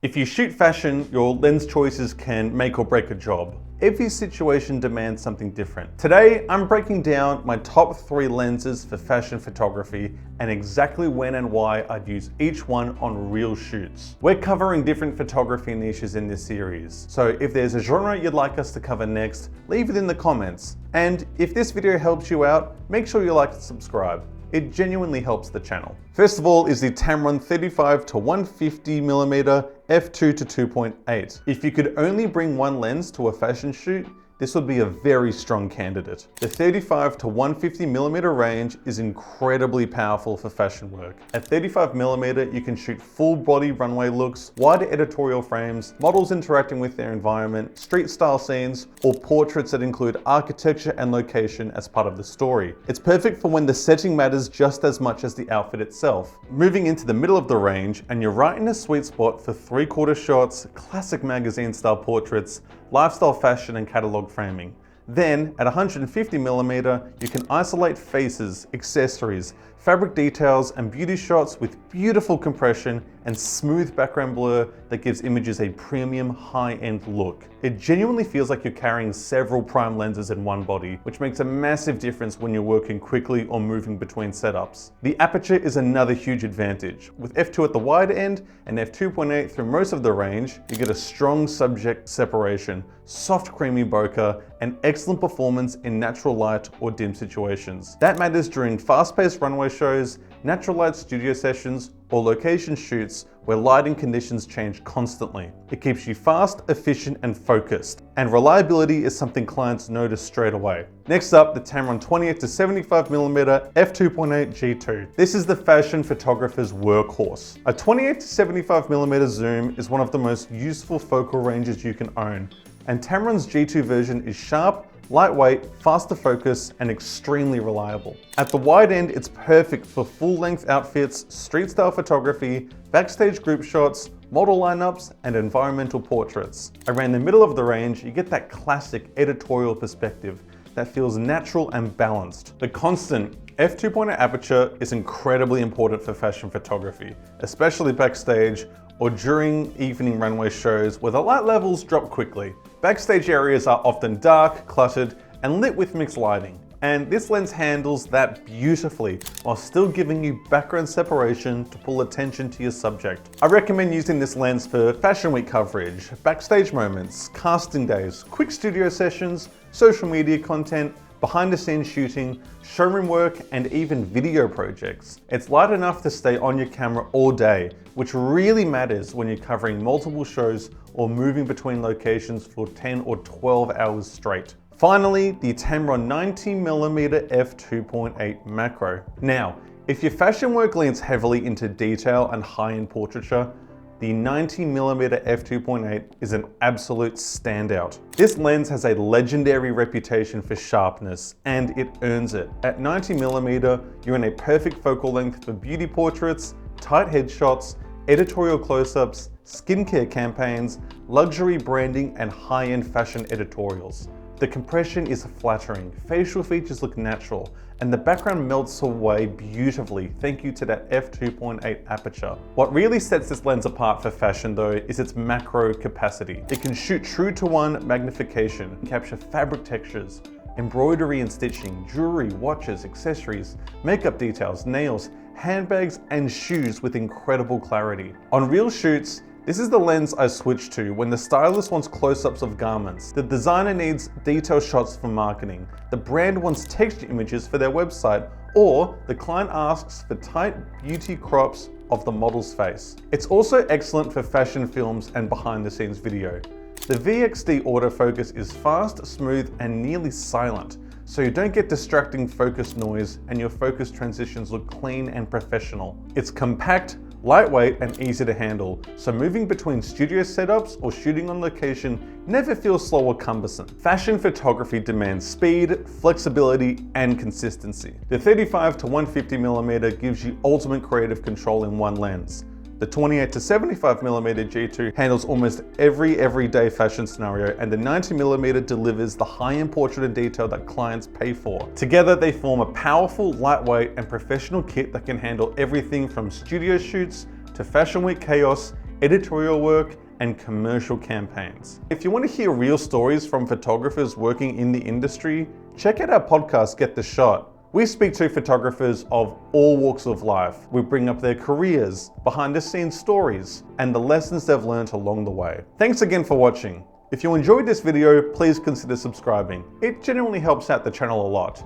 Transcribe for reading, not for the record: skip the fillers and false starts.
If you shoot fashion, your lens choices can make or break a job. Every situation demands something different. Today, I'm breaking down my top 3 lenses for fashion photography and exactly when and why I'd use each one on real shoots. We're covering different photography niches in this series, so if there's a genre you'd like us to cover next, leave it in the comments. And if this video helps you out, make sure you like and subscribe. It genuinely helps the channel. First of all is the Tamron 35 to 150mm f2 to 2.8. If you could only bring one lens to a fashion shoot, this would be a very strong candidate. The 35 to 150mm range is incredibly powerful for fashion work. At 35mm, you can shoot full body runway looks, wide editorial frames, models interacting with their environment, street style scenes, or portraits that include architecture and location as part of the story. It's perfect for when the setting matters just as much as the outfit itself. Moving into the middle of the range, and you're right in a sweet spot for 3/4 shots, classic magazine style portraits, lifestyle fashion and catalog framing. Then, at 150mm, you can isolate faces, accessories, fabric details, and beauty shots with beautiful compression and smooth background blur that gives images a premium, high-end look. It genuinely feels like you're carrying several prime lenses in one body, which makes a massive difference when you're working quickly or moving between setups. The aperture is another huge advantage. With f2 at the wide end and f2.8 through most of the range, you get a strong subject separation, soft creamy bokeh, and excellent performance in natural light or dim situations. That matters during fast-paced runway shows, natural light studio sessions, or location shoots where lighting conditions change constantly. It keeps you fast, efficient, and focused. And reliability is something clients notice straight away. Next up, the Tamron 28 to 75mm f2.8 G2. This is the fashion photographer's workhorse. A 28 to 75mm zoom is one of the most useful focal ranges you can own. And Tamron's G2 version is sharp, lightweight, faster focus, and extremely reliable. At the wide end, it's perfect for full-length outfits, street-style photography, backstage group shots, model lineups, and environmental portraits. Around the middle of the range, you get that classic editorial perspective that feels natural and balanced. The constant f2.8 aperture is incredibly important for fashion photography, especially backstage or during evening runway shows where the light levels drop quickly. Backstage areas are often dark, cluttered, and lit with mixed lighting. And this lens handles that beautifully while still giving you background separation to pull attention to your subject. I recommend using this lens for fashion week coverage, backstage moments, casting days, quick studio sessions, social media content, behind the scenes shooting, showroom work, and even video projects. It's light enough to stay on your camera all day, which really matters when you're covering multiple shows or moving between locations for 10 or 12 hours straight. Finally, the Tamron 90mm f2.8 macro. Now, if your fashion work leans heavily into detail and high-end portraiture, the 90mm f2.8 is an absolute standout. This lens has a legendary reputation for sharpness, and it earns it. At 90mm, you're in a perfect focal length for beauty portraits, tight headshots, editorial close-ups, skincare campaigns, luxury branding, and high-end fashion editorials. The compression is flattering, facial features look natural, and the background melts away beautifully thank you to that f2.8 aperture. What really sets this lens apart for fashion though is its macro capacity. It can shoot true to 1 magnification and capture fabric textures, embroidery and stitching, jewelry, watches, accessories, makeup details, nails, handbags, and shoes with incredible clarity. On real shoots, this is the lens I switch to when the stylist wants close-ups of garments, the designer needs detailed shots for marketing, the brand wants texture images for their website, or the client asks for tight beauty crops of the model's face. It's also excellent for fashion films and behind-the-scenes video. The VXD autofocus is fast, smooth, and nearly silent, so you don't get distracting focus noise and your focus transitions look clean and professional. It's compact, lightweight, and easy to handle, so moving between studio setups or shooting on location never feels slow or cumbersome. Fashion photography demands speed, flexibility, and consistency. The 35 to 150mm gives you ultimate creative control in one lens. The 28 to 75mm G2 handles almost every everyday fashion scenario, and the 90mm delivers the high-end portrait and detail that clients pay for. Together, they form a powerful, lightweight, and professional kit that can handle everything from studio shoots to fashion week chaos, editorial work, and commercial campaigns. If you want to hear real stories from photographers working in the industry, check out our podcast, Get the Shot. We speak to photographers of all walks of life. We bring up their careers, behind the scenes stories, and the lessons they've learned along the way. Thanks again for watching. If you enjoyed this video, please consider subscribing. It genuinely helps out the channel a lot.